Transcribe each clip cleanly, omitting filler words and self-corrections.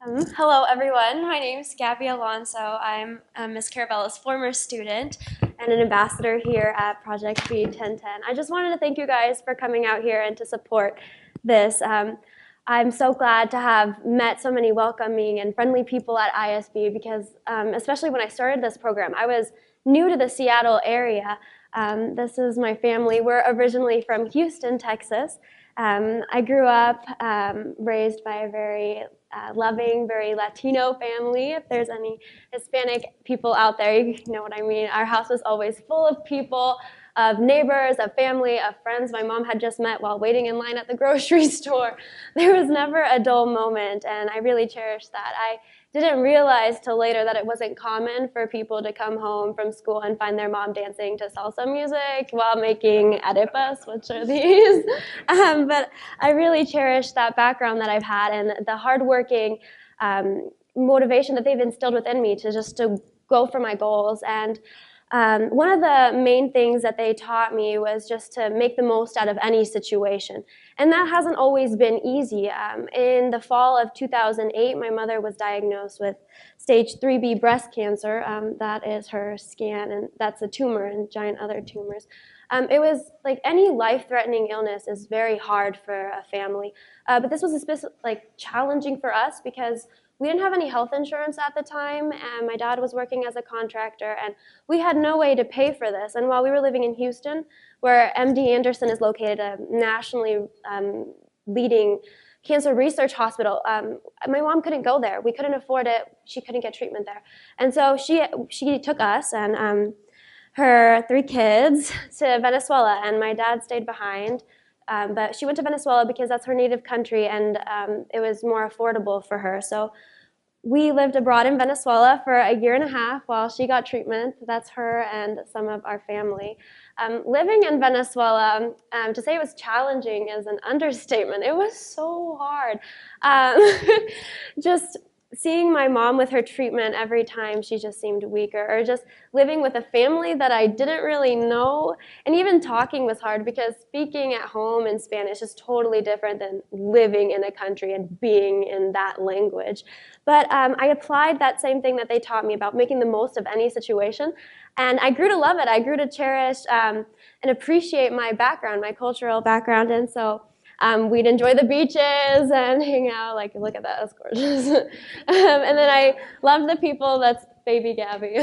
Hello, everyone. My name is Gabby Alonso. I'm Miss Carabella's former student and an ambassador here at Project B1010. I just wanted to thank you guys for coming out here and to support this. I'm so glad to have met so many welcoming and friendly people at ISB because, especially when I started this program, I was new to the Seattle area. This is my family. We're originally from Houston, Texas. I grew up raised by a very loving, very Latino family. If there's any Hispanic people out there, you know what I mean. Our house was always full of people, of neighbors, of family, of friends my mom had just met while waiting in line at the grocery store. There was never a dull moment, and I really cherish that. I didn't realize till later that it wasn't common for people to come home from school and find their mom dancing to salsa music while making arepas, which are these. But I really cherish that background that I've had and the hardworking motivation that they've instilled within me to go for my goals. And one of the main things that they taught me was just to make the most out of any situation. And that hasn't always been easy. In the fall of 2008, my mother was diagnosed with stage 3B breast cancer. That is her scan, and that's a tumor and giant other tumors. It was like any life-threatening illness is very hard for a family. But this was challenging for us because we didn't have any health insurance at the time, and my dad was working as a contractor, and we had no way to pay for this. And while we were living in Houston, where MD Anderson is located, a nationally leading cancer research hospital, my mom couldn't go there. We couldn't afford it. She couldn't get treatment there. And so she took us and her 3 kids to Venezuela, and my dad stayed behind. But she went to Venezuela because that's her native country, and it was more affordable for her. So we lived abroad in Venezuela for a year and a half while she got treatment. That's her and some of our family. Living in Venezuela, to say it was challenging is an understatement. It was so hard. Just seeing my mom with her treatment every time she just seemed weaker, or just living with a family that I didn't really know, and even talking was hard because speaking at home in Spanish is totally different than living in a country and being in that language. But I applied that same thing that they taught me about making the most of any situation, and I grew to love it. I grew to cherish and appreciate my background, my cultural background, and so we'd enjoy the beaches and hang out, like, look at that, that's gorgeous. And then I loved the people, that's baby Gabby.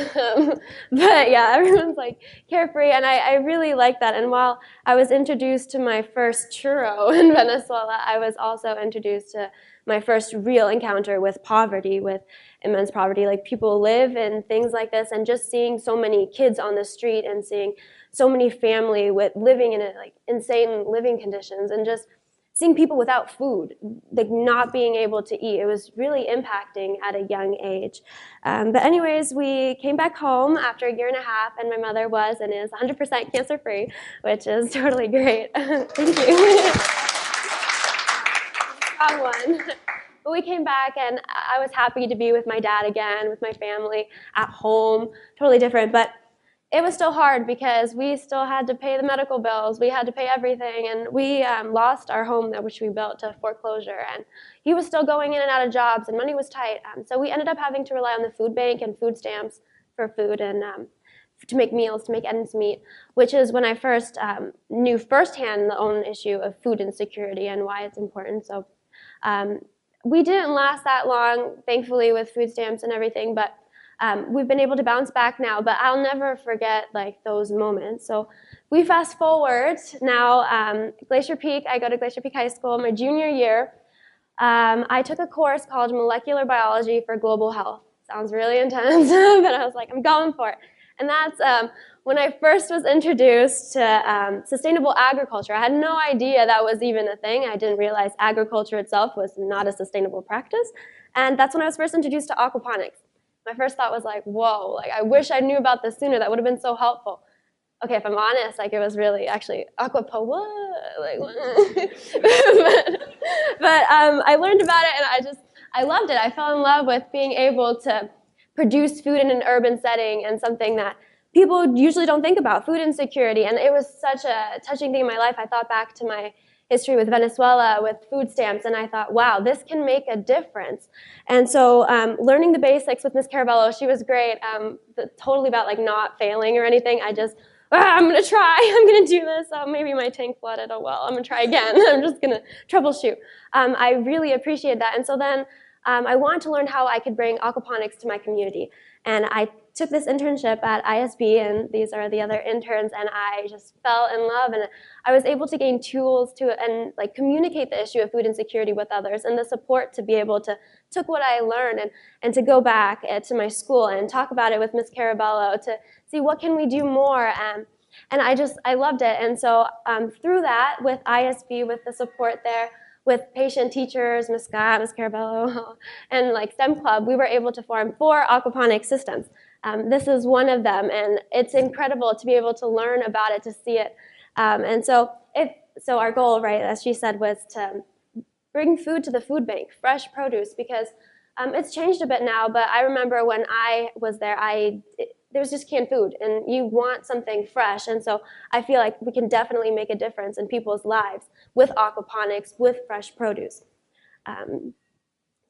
But yeah, everyone's like carefree, and I really like that. And while I was introduced to my first churro in Venezuela, I was also introduced to my first real encounter with poverty, with immense poverty. Like, people live in things like this, and just seeing so many kids on the street and seeing so many family living in like insane living conditions, and just seeing people without food, like not being able to eat. It was really impacting at a young age. But anyways, we came back home after a year and a half, and my mother was and is 100% cancer-free, which is totally great. Thank you. Strong one. But we came back, and I was happy to be with my dad again, with my family, at home, totally different. But it was still hard because we still had to pay the medical bills. We had to pay everything, and we lost our home which we built to foreclosure. And he was still going in and out of jobs, and money was tight. So we ended up having to rely on the food bank and food stamps for food and to make meals, to make ends meet, which is when I first knew firsthand the own issue of food insecurity and why it's important. So we didn't last that long, thankfully, with food stamps and everything, but we've been able to bounce back now, but I'll never forget like those moments. So we fast forward now, Glacier Peak, I go to Glacier Peak High School my junior year. I took a course called Molecular Biology for Global Health. Sounds really intense, but I was like, I'm going for it. And that's when I first was introduced to sustainable agriculture. I had no idea that was even a thing. I didn't realize agriculture itself was not a sustainable practice. And that's when I was first introduced to aquaponics. My first thought was like, whoa, like I wish I knew about this sooner. That would have been so helpful. Okay, if I'm honest, like it was really actually what? Like, but I learned about it, and I loved it. I fell in love with being able to produce food in an urban setting, and something that people usually don't think about, food insecurity. And it was such a touching thing in my life. I thought back to my history with Venezuela, with food stamps, and I thought, wow, this can make a difference. And so learning the basics with Miss Carabello, she was great, totally about like not failing or anything. I just, I'm going to try, I'm going to do this. Maybe my tank flooded, oh well, I'm going to try again. I'm just going to troubleshoot. I really appreciate that. And so then I wanted to learn how I could bring aquaponics to my community. And I took this internship at ISB, and these are the other interns, and I just fell in love, and I was able to gain tools to and like communicate the issue of food insecurity with others, and the support to be able to took what I learned and to go back to my school and talk about it with Miss Carabello to see what can we do more. And I loved it. And so through that, with ISB, with the support there, with patient teachers, Miss Scott, Miss Carabello, and like STEM Club, we were able to form 4 aquaponics systems. This is one of them, and it's incredible to be able to learn about it, to see it. And so our goal, right, as she said, was to bring food to the food bank, fresh produce, because it's changed a bit now, but I remember when I was there, there was just canned food, and you want something fresh, and so I feel like we can definitely make a difference in people's lives with aquaponics, with fresh produce.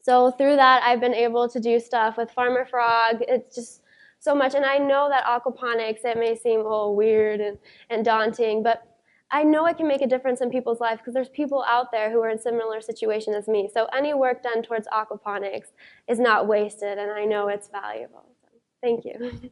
So through that, I've been able to do stuff with Farmer Frog. It's just so much, and I know that aquaponics, it may seem a little weird and daunting, but I know it can make a difference in people's lives because there's people out there who are in similar situation as me. So any work done towards aquaponics is not wasted, and I know it's valuable. So thank you.